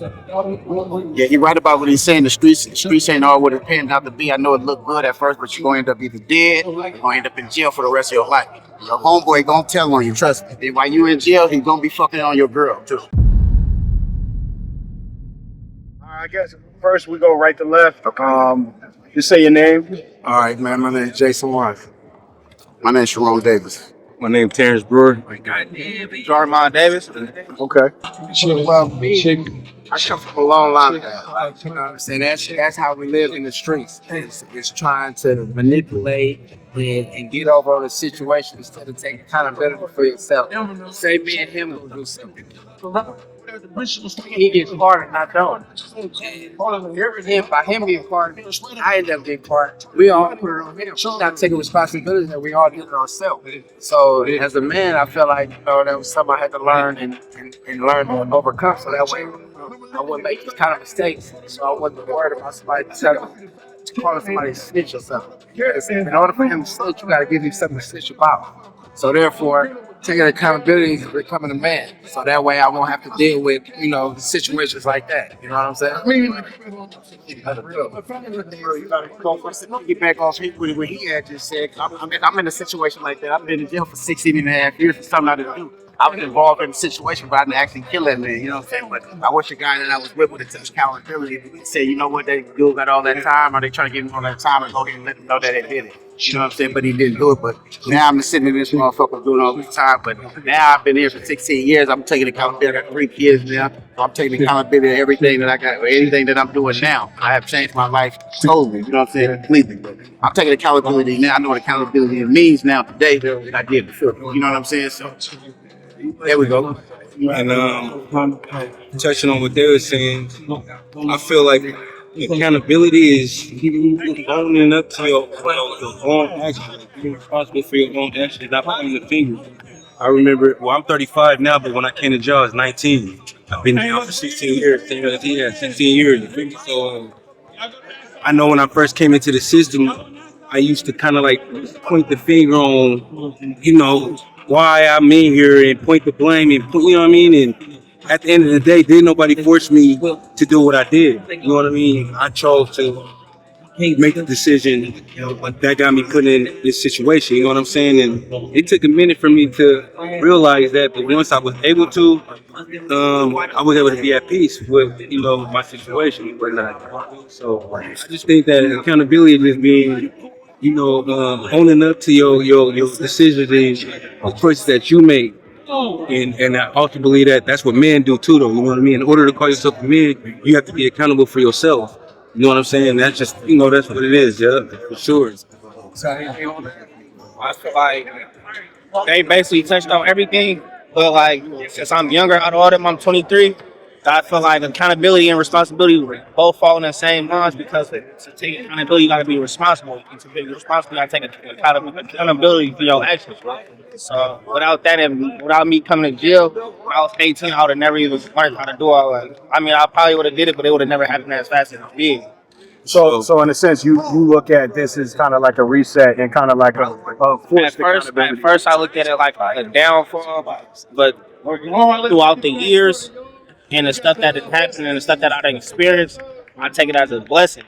Yeah, he right about what he's saying. The streets ain't all what it panned out to be. I know it looked good at first, but you're gonna end up either dead or you're gonna end up in jail for the rest of your life. Your homeboy gonna tell on you, trust me. Then while you in jail, he gonna be fucking on your girl too. I guess first we go right to left. Just say your name. All right, man. My name is Jason Wise. My name's Sharon Davis. My name is Terrence Brewer. Jarmon Davis. Okay. Well, I come from a long line of that. You know what I'm saying? That's how we live in the streets. It's trying to manipulate and get over on the situation instead of taking accountability for yourself. Say me and him will do something. He gets part and I don't. By him being part, I end up getting part. We all put it on him. Not taking responsibility that we all did it ourselves. So as a man, I felt like that was something I had to learn and learn to overcome. So that way I wouldn't make these kind of mistakes. So I wasn't worried about somebody calling somebody a snitch or something. In order for him to snitch, you got to give him something to snitch about. So therefore, taking accountability is becoming a man. So that way I won't have to deal with, situations like that. You know what I'm saying? You gotta go first and get back off what he had just said. I'm in a situation like that. I've been in jail for 16 and a half years for something I didn't do. I was involved in a situation, but I didn't actually kill that man, you know what I'm saying? But I wish a guy that I was with would have touched accountability and say, you know what, they dude got all that time, or they trying to give him all that time and go ahead and let them know that they did it. You know what I'm saying? But he didn't do it. But now I'm sitting in this motherfucker doing all this time. But now I've been here for 16 years. I'm taking accountability. I got 3 kids now. So I'm taking accountability of everything that I got, or anything that I'm doing now. I have changed my life totally, you know what I'm saying, completely. But I'm taking accountability now. I know what accountability means now today than I did before. You know what I'm saying? So there we go. And touching on what they were saying, I feel like accountability is owning up to your own actions, being responsible for your own actions, not pointing the finger. I remember, I'm 35 now, but when I came to jail, I was 19. I've been in jail for 16 years. Yeah, 16 years. So I know when I first came into the system, I used to kind of like point the finger on, why I'm in here and point the blame and you know what I mean? And at the end of the day, didn't nobody force me to do what I did. You know what I mean? I chose to make the decision that got me put in this situation. You know what I'm saying? And it took a minute for me to realize that, but once I was able to, I was able to be at peace with my situation and whatnot. So I just think that accountability is just being owning up to your decisions and the choices that you make. And I also believe that that's what men do too, though. You know what I mean? In order to call yourself a man, you have to be accountable for yourself. You know what I'm saying? That's just, that's what it is, yeah, for sure. So I feel like they basically touched on everything. But like, since I'm younger out of all them, I'm 23. I feel like accountability and responsibility both fall in the same lines because to take accountability, you got to be responsible. And to be responsible, you got to take accountability for your actions. So without that, and without me coming to jail, when I was 18, I would have never even learned how to do all that. I mean, I probably would have did it, but it would have never happened as fast as it did. So in a sense, you look at this as kind of like a reset and kind of like a forced accountability. At first, I looked at it like a downfall, but throughout the years and the stuff that has happened and the stuff that I experienced, I take it as a blessing.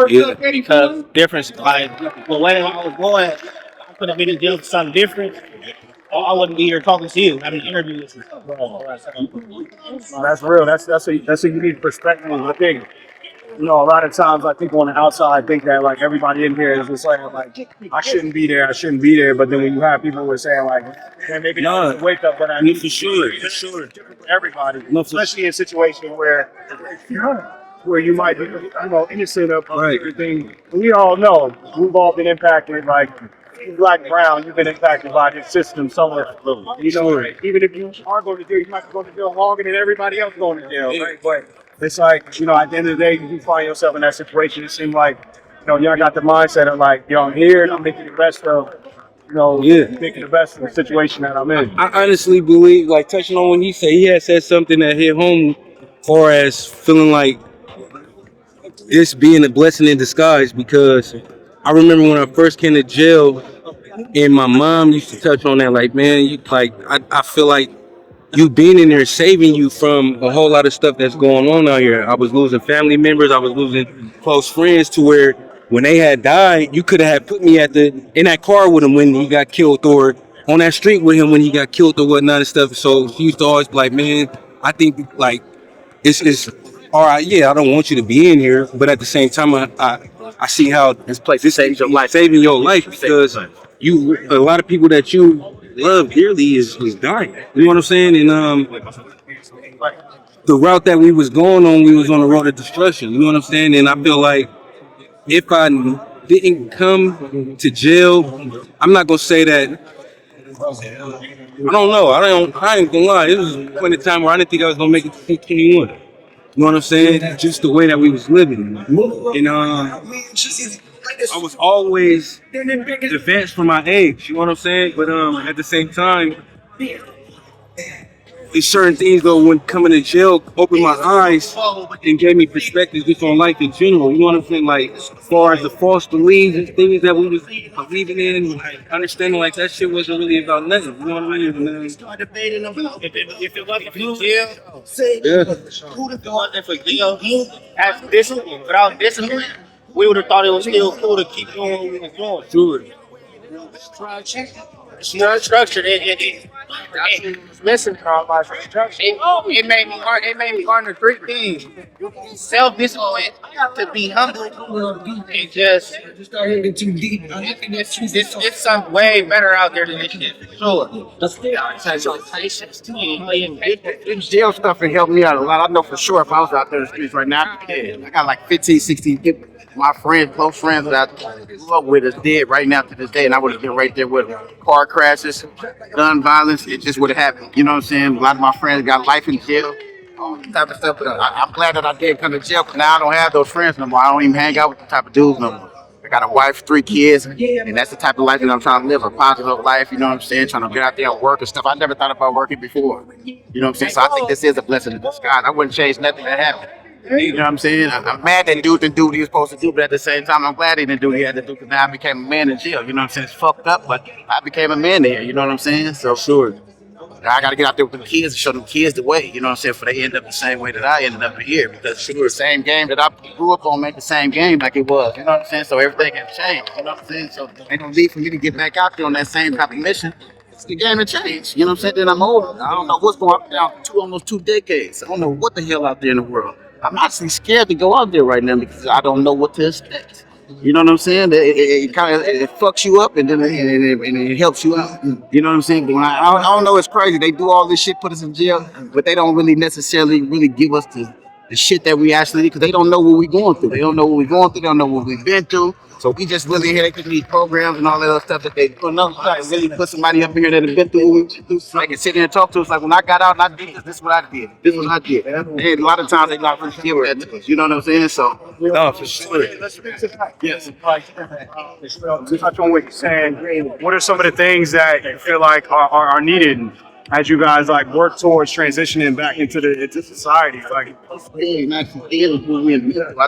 Yeah. Because difference, like the way I was going, I could have been in jail for something different. Or I wouldn't be here talking to you, having an interview with you. That's real. That's a unique perspective. I think a lot of times I think on the outside I think that like everybody in here is just saying like I shouldn't be there, but then when you have people who are saying like, man, maybe not wake up, but I need for sure. for everybody, especially in a situation where you might be innocent of everything. We all know we've all been impacted, like black, brown, you've been impacted by this system somewhere. Even if you are going to jail, you might be going to jail longer than everybody else going to jail, right? But it's like, at the end of the day, you find yourself in that situation. It seems like, y'all got the mindset of like, I'm here and I'm making the best of, making the best of the situation that I'm in. I honestly believe, like touching on when he had said something that hit home, far as feeling like this being a blessing in disguise, because I remember when I first came to jail, and my mom used to touch on that, like, man, I feel like you being in there saving you from a whole lot of stuff that's going on out here. I was losing family members. I was losing close friends to where when they had died, you could have had put me in that car with him when he got killed, or on that street with him when he got killed or whatnot and stuff. So he used to always be like, man, I think like it's all right. Yeah, I don't want you to be in here, but at the same time, I see how this saves your life, saving your life, because a lot of people that you love dearly is dying. You know what I'm saying? And the route that we was going on, we was on the road of destruction. You know what I'm saying? And I feel like if I didn't come to jail, I'm not gonna say that. I don't know. I ain't gonna lie. It was a point in time where I didn't think I was gonna make it to 21. You know what I'm saying? Just the way that we was living. And I was always advanced for my age. You know what I'm saying? But at the same time, these certain things though, when coming to jail, opened my eyes and gave me perspective just on life in general. You know what I'm saying? Like as far as the false beliefs and things that we was believing in, understanding like that shit wasn't really about nothing. You know what I mean? If it wasn't for jail, Yeah. if it wasn't for jail, as discipline, without discipline, we would have thought it was still cool to keep doing what we was doing. Sure. It's not structured. It's missing from my structure. It made me learn. It made me learn the three things: self-discipline, to be humble, and just. It's some way better out there than this shit. Sure. This jail stuff has helped me out a lot. I know for sure if I was out there in the streets right now, I'd be dead. I got like 15, 16 people. My friends, close friends that I grew up with is dead right now to this day, and I would have been right there with them. Car crashes, gun violence, it just would have happened. You know what I'm saying? A lot of my friends got life in jail, all that type of stuff. But I'm glad that I did come to jail, because now I don't have those friends no more. I don't even hang out with the type of dudes no more. I got a wife, 3 kids, and that's the type of life that I'm trying to live, a positive life, you know what I'm saying? Trying to get out there and work and stuff. I never thought about working before. You know what I'm saying? So I think this is a blessing in disguise. I wouldn't change nothing that happened. You know what I'm saying? I'm mad that dude didn't do what he was supposed to do, but at the same time, I'm glad he didn't do what he had to do, because now I became a man in jail. You know what I'm saying? It's fucked up, but I became a man there. You know what I'm saying? So Sure. I got to get out there with the kids and show them kids the way. You know what I'm saying? For they end up the same way that I ended up in here, because it's the same game that I grew up on, make the same game like it was. You know what I'm saying? So everything has changed. You know what I'm saying? So ain't no need for me to get back out there on that same type of mission. The game has changed. You know what I'm saying? Then I'm older. I don't know what's going on now. Almost 2 decades. I don't know what the hell out there in the world. I'm actually scared to go out there right now because I don't know what to expect. You know what I'm saying? It kind of fucks you up, and then it helps you out. You know what I'm saying? But when I don't know, it's crazy. They do all this shit, put us in jail, but they don't really necessarily really give us the shit that we actually need, because they don't know what we're going through. They don't know what we're going through. They don't know what we've been through. So we just really here to these programs and all that other stuff that they do. No, really put somebody up here that have been through what we've been through, so they can sit there and talk to us. Like, when I got out and I did this is what I did. This is what I did. And a lot of times they not really giving that to us. You know what I'm saying? So, No, for sure. Yes. To touch on what you're saying, what are some of the things that you feel like are needed as you guys like work towards transitioning back into society? Like, out there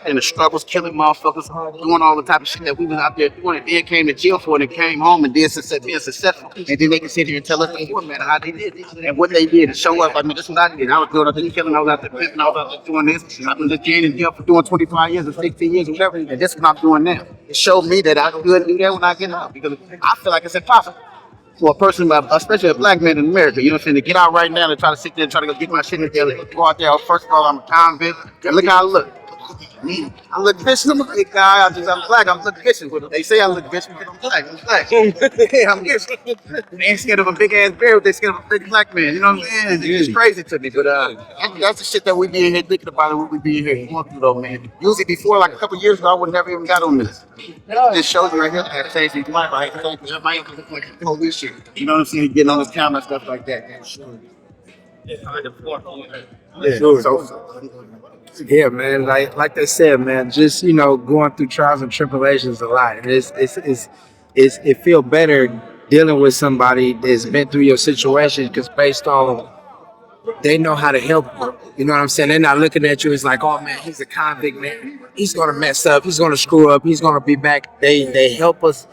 in the struggles, killing motherfuckers, doing all the type of shit that we was out there doing, and then came to jail for it, and came home and being successful. And then they can sit here and tell us what matter how they did it and what they did, and show us. Like, man, this is what I did. I was doing the killing, I was out there pimping, I was out there doing this. I was just in jail for doing 25 years or 16 years or whatever, and this is what I'm doing now. It showed me that I could do that when I get out, because I feel like it's impossible for a person, especially a black man in America, you know what I'm saying, to get out right now and try to sit there and try to go get my shit together. Go out there, first of all, I'm a convict, and look how I look. I look vicious. I'm a big guy. I'm black. I'm look vicious. They say I look vicious because I'm black. I'm black. Yeah, I'm vicious. They ain't scared of a big ass bear. They scared of a big black man. You know what I'm saying? It's crazy to me. But that's the shit that we be in here thinking about, and what we be in here going through, though, man. Usually before, like a couple years ago, I would never even got on this. This shows you right here. I changed his life. I changed everybody else look like the police shit. You know what I'm saying? Getting on this camera and stuff like that. Yeah, sure. Yeah, man. Like they said, man. Just going through trials and tribulations a lot, and it feel better dealing with somebody that's been through your situation, because based on they know how to help you. You know what I'm saying? They're not looking at you as like, oh man, he's a convict, man. He's gonna mess up. He's gonna screw up. He's gonna be back. They help us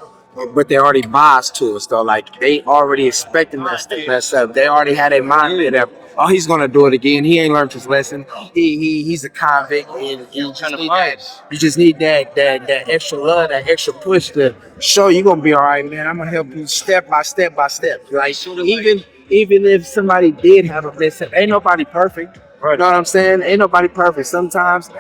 but they're already biased to us though. Like they already expecting us to mess up. They already had a mindset of, oh, he's gonna do it again. He ain't learned his lesson. He's a convict, and you just need that extra love, that extra push to show you gonna be all right, man. I'm gonna help you step by step by step. Like even if somebody did have a mess up, ain't nobody perfect. You know what I'm saying? Ain't nobody perfect. Sometimes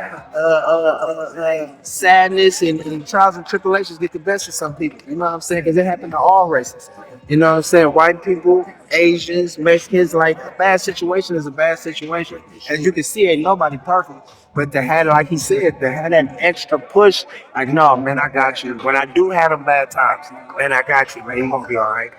sadness and trials and tribulations get the best of some people. You know what I'm saying? Because it happened to all races. You know what I'm saying? White people, Asians, Mexicans, like a bad situation is a bad situation. As you can see, ain't nobody perfect. But to have, like he said, to have that extra push, like, no, man, I got you. When I do have them bad times, man, I got you, man. You gonna be all right.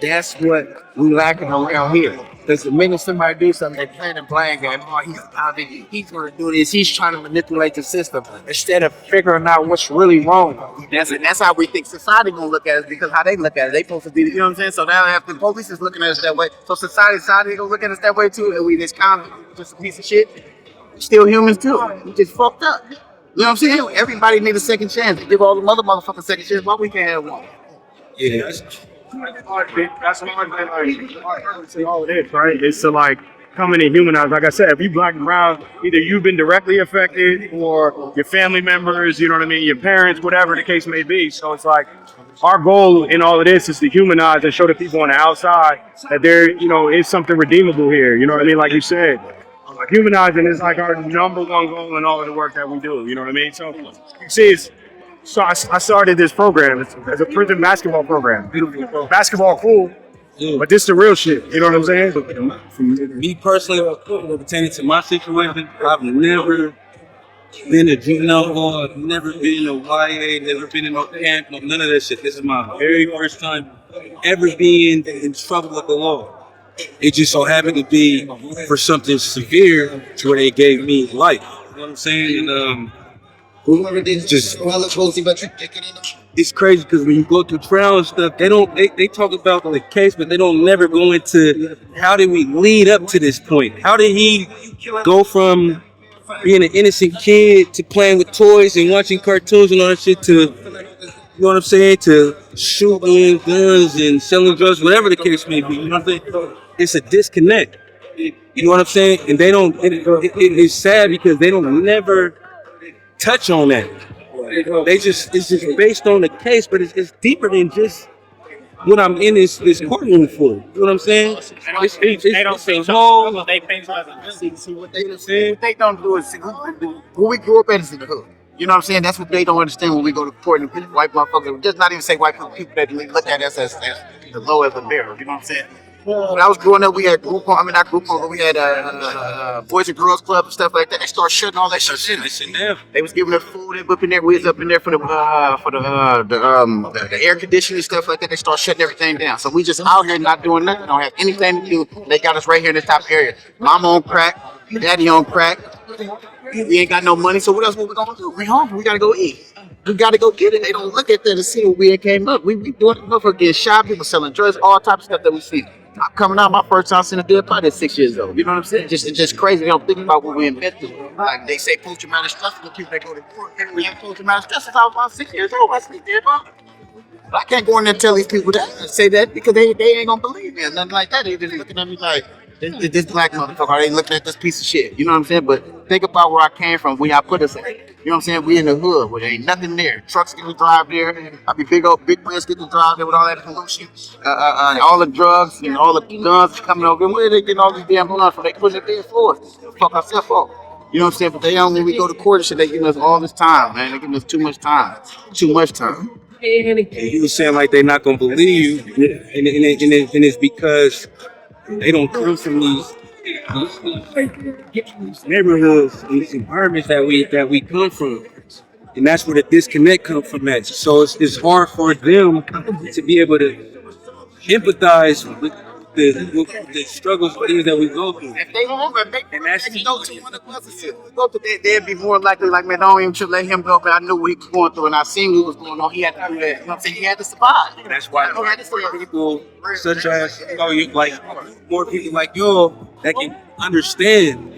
That's what we lacking around here. Because the minute somebody do something, they playing a blame game. Oh, he's out there. He's going to do this. He's trying to manipulate the system instead of figuring out what's really wrong. That's how we think society gonna look at us, because how they look at it, they supposed to be, you know what I'm saying? So now if the police is looking at us that way, so society gonna look at us that way too, and we just kind of just a piece of shit. Still humans too. We just fucked up. You know what I'm saying? Everybody need a second chance. Give all the motherfuckers second chance. Why we can't have one? Yeah, That's hard, man. Like, our purpose in all of this, right? Is to like come in and humanize. Like I said, if you black and brown, either you've been directly affected or your family members, you know what I mean, your parents, whatever the case may be. So it's like our goal in all of this is to humanize and show the people on the outside that there, you know, is something redeemable here. You know what I mean? Like you said, like humanizing is like our number one goal in all of the work that we do. You know what I mean? So you see, so I started this program as a prison basketball program. Basketball cool, but this the real shit. You know what I'm saying? from me personally, pertaining to my situation, I've never been a juvenile hall, I've never been a YA, never been in no camp, no none of that shit. This is my very first time ever being in trouble with the law. It just so happened to be for something severe to where they gave me life. You know what I'm saying? And just it's crazy because when you go through trial and stuff, they talk about the case, but they don't never go into how did we lead up to this point? How did he go from being an innocent kid to playing with toys and watching cartoons and all that shit to, you know what I'm saying, to shooting guns and selling drugs, whatever the case may be. You know what I'm saying? It's a disconnect. You know what I'm saying? And they don't. It's sad because they don't never touch on that. It's just based on the case, but it's deeper than just what I'm in this courtroom for. You know what I'm saying? They don't say whole. they pay See what they don't do is see who we grew up in is in the hood. You know what I'm saying? That's what they don't understand when we go to court and white motherfuckers. Just not even say white people that look at us as the low as a barrel. You know what I'm saying? When I was growing up, we had group home. I mean, not group home, but we had Boys and Girls Club and stuff like that. They started shutting all that shit down. They was giving us food and up in there. We was up in there for the air conditioning and stuff like that. They started shutting everything down. So we just out here not doing nothing. Don't have anything to do. They got us right here in the top area. Mama on crack, daddy on crack. We ain't got no money, so what else we gonna do? We hungry. We gotta go eat. We gotta go get it. They don't look at that and see what we came up. We doing motherfuckers getting shot, people selling drugs, all types of stuff that we see. I'm coming out, my first time seeing a dead body at 6 years old. You know what I'm saying? It's just crazy. They don't think about what we been through. Like they say post-traumatic stress for the people that go to court. We have post-traumatic stress since I was about 6 years old. I see dead body. But I can't go in there and tell these people that say that because they ain't gonna believe me or nothing like that. They just looking at me like this black motherfucker. They looking at this piece of shit. You know what I'm saying? But think about where I came from, where y'all put us at. You know what I'm saying? We in the hood where there ain't nothing there. Trucks get to drive there. I be big wheels get to drive there with all that pollution, all the drugs and all the guns coming over. Where they getting all these damn guns from? They putting it there for us. Fuck ourselves up. You know what I'm saying? But they only we go to court and shit. They giving us all this time, man. They giving us too much time. Too much time. And he was saying like they're not gonna believe you, and it's because they don't come from these neighborhoods, these environments that we come from, and that's where the disconnect comes from. That so it's hard for them to be able to empathize with the struggles, things that we go through. If they home, if they go to one of us, they'd be more likely like, man, don't even should let him go. But I knew what he was going through, and I seen what was going on. He had to do that. You know what I'm saying? He had to survive. And that's why people such as like more people like you that can understand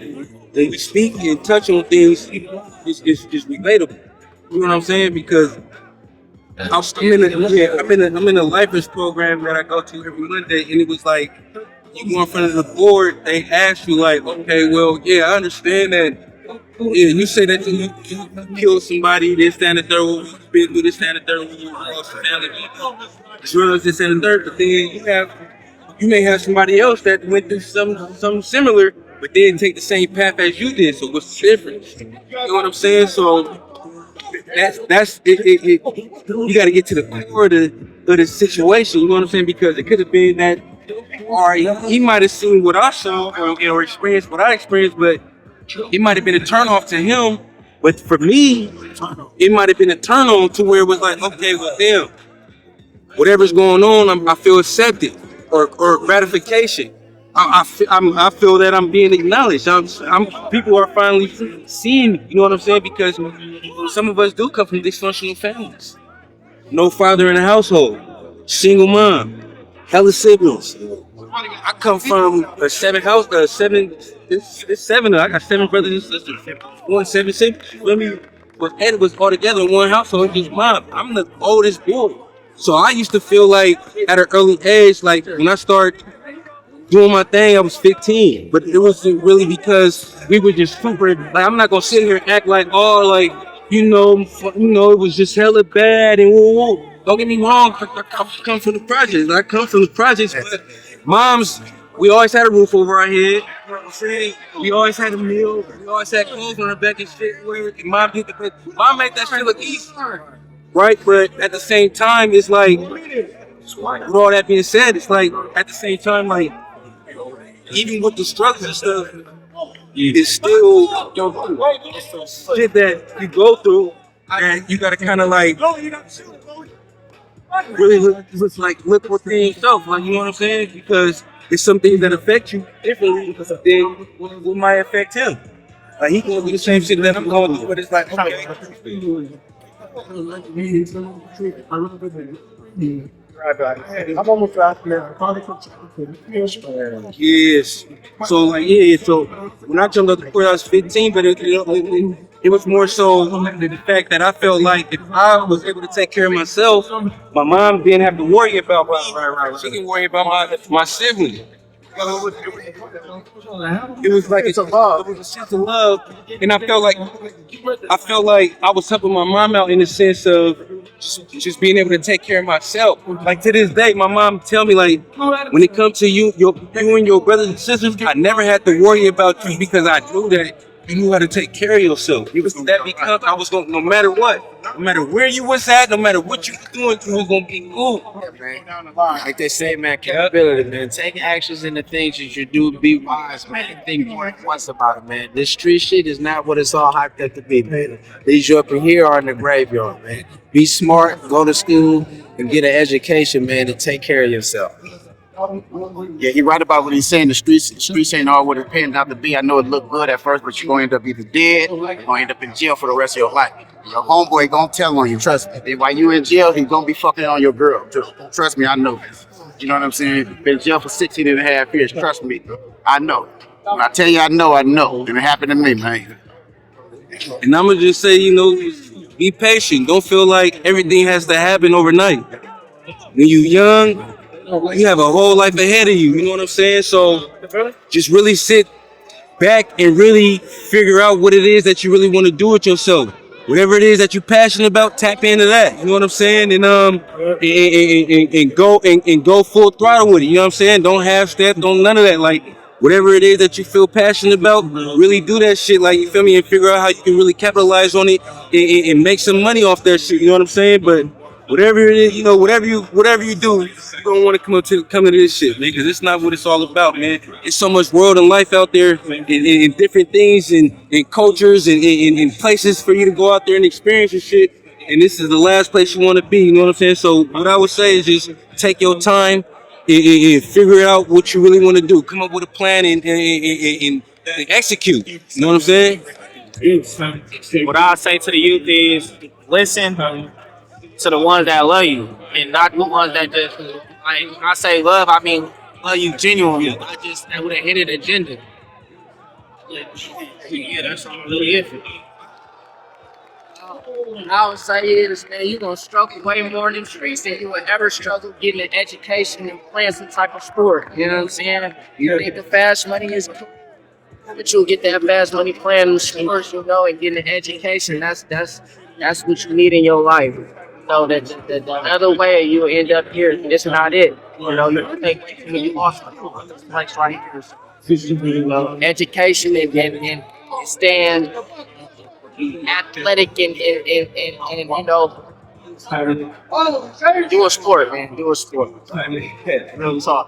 and speak and touch on things is relatable. You know what I'm saying? Because I'm in a lifers program that I go to every Monday, and it was like you go in front of the board. They ask you like, okay, well, yeah, I understand that. Yeah, you say that you killed somebody, this, that, and the third, you've been through this, that, and the third, you lost your family, as well as this and the third. But then you may have somebody else that went through something similar, but didn't take the same path as you did. So what's the difference? You know what I'm saying? So that's it. You got to get to the core of the situation. You know what I'm saying? Because it could have been that, or he might have seen what I saw or experienced what I experienced, but it might have been a turn off to him. But for me, it might have been a turn on to where it was like, okay, well, damn, whatever's going on, I feel accepted or gratification. I feel that I'm being acknowledged. People are finally seeing me. You know what I'm saying? Because some of us do come from dysfunctional families. No father in the household, single mom, hella siblings. I come from a seven. It's seven. I got 7 brothers and sisters. 7 siblings. Let me. But Ed was all together in one household. Just mom. I'm the oldest boy. So I used to feel like at an early age, like when I started doing my thing, I was 15. But it wasn't really because we were just super. Like I'm not gonna sit here and act like, oh, like it was just hella bad and woo woo. Don't get me wrong. I come from the projects. I come from the projects, but moms, we always had a roof over our head. You know what I'm saying? We always had a meal. We always had clothes on our back and shit. And mom made that shit look easy. Right, but at the same time, it's like, with all that being said, it's like, at the same time, like, even with the struggles and stuff, it's still shit that you go through, and you gotta kind of like, really look within yourself, like, you know what I'm saying? Because it's some things that affect you differently than what might affect him. Like, he can do the same shit that I'm going through, but it's like, okay. I'm almost last now. Yes. So like so when I jumped up the court, I was 15, but it was more so the fact that I felt like if I was able to take care of myself, my mom didn't have to worry about me. She can worry about my siblings. It was like a love. It was a sense of love, and I felt like I was helping my mom out in the sense of just being able to take care of myself. Like to this day, my mom tell me like, when it comes to you and your brothers and sisters, I never had to worry about you because I knew that you knew how to take care of yourself. It was that because I was going, no matter what, no matter where you was at, no matter what you was doing, you was gonna be cool. Like they say, man, accountability, man. Take actions in the things that you do. Be wise, man. Think more than once about it, man. This street shit is not what it's all hyped up to be, man. Leads you up in here or in the graveyard, man. Be smart, go to school, and get an education, man, and take care of yourself. Yeah, he right about what he's saying. The streets ain't all what it panned out to be. I know it looked good at first, but you're gonna end up either dead or you're gonna end up in jail for the rest of your life. Your homeboy gonna tell on you, trust me. Then while you in jail, he's gonna be fucking on your girl too. Trust me, I know this. You know what I'm saying? Been in jail for 16 and a half years, trust me. I know. When I tell you I know. And it happened to me, man. And I'm gonna just say, be patient. Don't feel like everything has to happen overnight. When you young, you have a whole life ahead of you. You know what I'm saying? So just really sit back and really figure out what it is that you really want to do with yourself. Whatever it is that you're passionate about, tap into that. You know what I'm saying? And go full throttle with it. You know what I'm saying? Don't half step, don't none of that. Like whatever it is that you feel passionate about, really do that shit. Like you feel me, and figure out how you can really capitalize on it and make some money off that shit. You know what I'm saying? But whatever it is, whatever you do, you don't want to come to this shit, man, because it's not what it's all about, man. It's so much world and life out there, and different things, and cultures, and places for you to go out there and experience and shit. And this is the last place you want to be. You know what I'm saying? So what I would say is just take your time and figure out what you really want to do. Come up with a plan and execute. You know what I'm saying? What I say to the youth is listen to the ones that love you and not the ones that just like when I say love, I mean love you genuinely, not just with a hidden agenda. Yeah, that's all really it. I would say is, man, you're gonna struggle way more in the streets than you would ever struggle getting an education and playing some type of sport. You know what I'm saying? You think the fast money is cool, but you'll get that fast money playing the sports, you know, and getting an education. That's what you need in your life. You know, that the other way you end up here, it's not it. You know, you think when you lost this place right here. You know, education and staying athletic and you know, do a sport, man. Do a sport. Real talk.